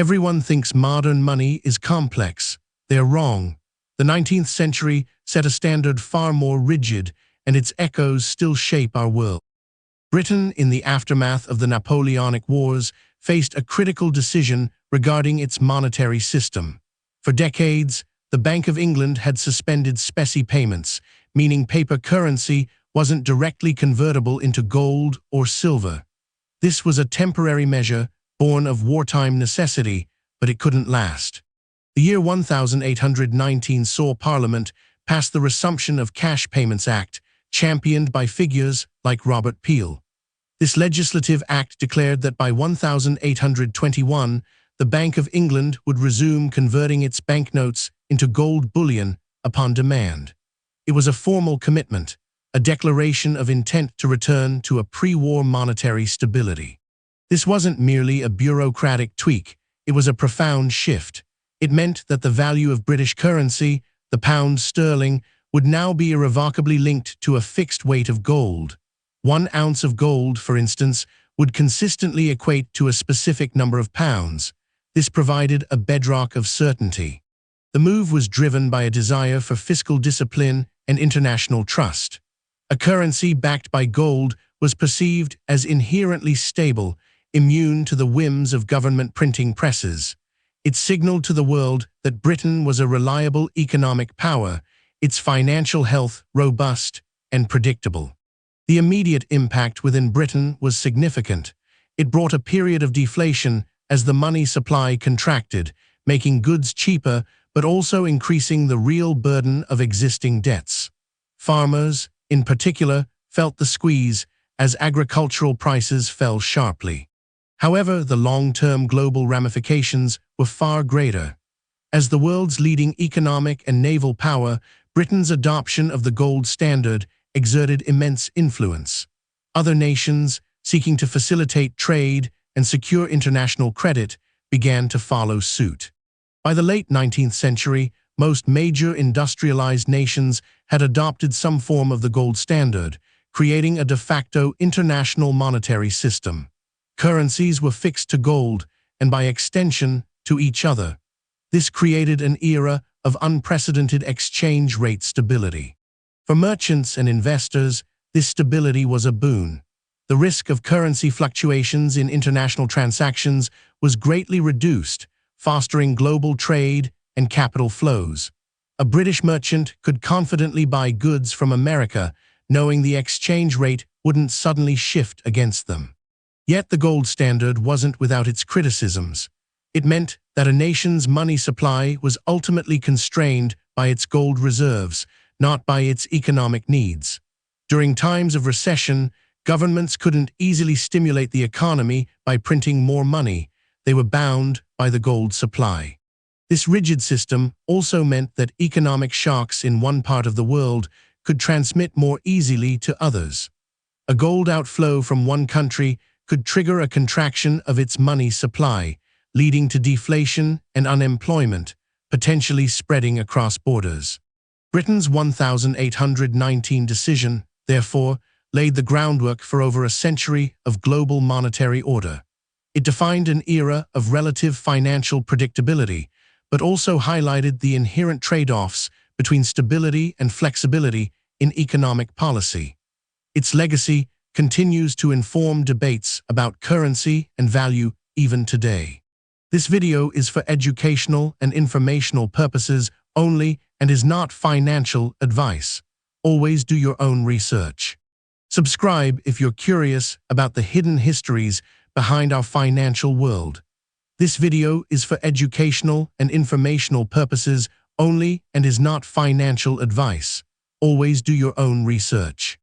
Everyone thinks modern money is complex. They're wrong. The 19th century set a standard far more rigid, and its echoes still shape our world. Britain, in the aftermath of the Napoleonic Wars, faced a critical decision regarding its monetary system. For decades, the Bank of England had suspended specie payments, meaning paper currency wasn't directly convertible into gold or silver. This was a temporary measure born of wartime necessity, but it couldn't last. The year 1819 saw Parliament pass the Resumption of Cash Payments Act, championed by figures like Robert Peel. This legislative act declared that by 1821, the Bank of England would resume converting its banknotes into gold bullion upon demand. It was a formal commitment, a declaration of intent to return to a pre-war monetary stability. This wasn't merely a bureaucratic tweak, it was a profound shift. It meant that the value of British currency, the pound sterling, would now be irrevocably linked to a fixed weight of gold. 1 ounce of gold, for instance, would consistently equate to a specific number of pounds. This provided a bedrock of certainty. The move was driven by a desire for fiscal discipline and international trust. A currency backed by gold was perceived as inherently stable, immune to the whims of government printing presses. It signaled to the world that Britain was a reliable economic power, its financial health robust and predictable. The immediate impact within Britain was significant. It brought a period of deflation as the money supply contracted, making goods cheaper but also increasing the real burden of existing debts. Farmers, in particular, felt the squeeze as agricultural prices fell sharply. However, the long-term global ramifications were far greater. As the world's leading economic and naval power, Britain's adoption of the gold standard exerted immense influence. Other nations, seeking to facilitate trade and secure international credit, began to follow suit. By the late 19th century, most major industrialized nations had adopted some form of the gold standard, creating a de facto international monetary system. Currencies were fixed to gold, and by extension, to each other. This created an era of unprecedented exchange rate stability. For merchants and investors, this stability was a boon. The risk of currency fluctuations in international transactions was greatly reduced, fostering global trade and capital flows. A British merchant could confidently buy goods from America, knowing the exchange rate wouldn't suddenly shift against them. Yet the gold standard wasn't without its criticisms. It meant that a nation's money supply was ultimately constrained by its gold reserves, not by its economic needs. During times of recession, governments couldn't easily stimulate the economy by printing more money. They were bound by the gold supply. This rigid system also meant that economic shocks in one part of the world could transmit more easily to others. A gold outflow from one country could trigger a contraction of its money supply, leading to deflation and unemployment, potentially spreading across borders. Britain's 1819 decision, therefore, laid the groundwork for over a century of global monetary order. It defined an era of relative financial predictability, but also highlighted the inherent trade-offs between stability and flexibility in economic policy. Its legacy continues to inform debates about currency and value even today. This video is for educational and informational purposes only and is not financial advice. Always do your own research. Subscribe if you're curious about the hidden histories behind our financial world. This video is for educational and informational purposes only and is not financial advice. Always do your own research.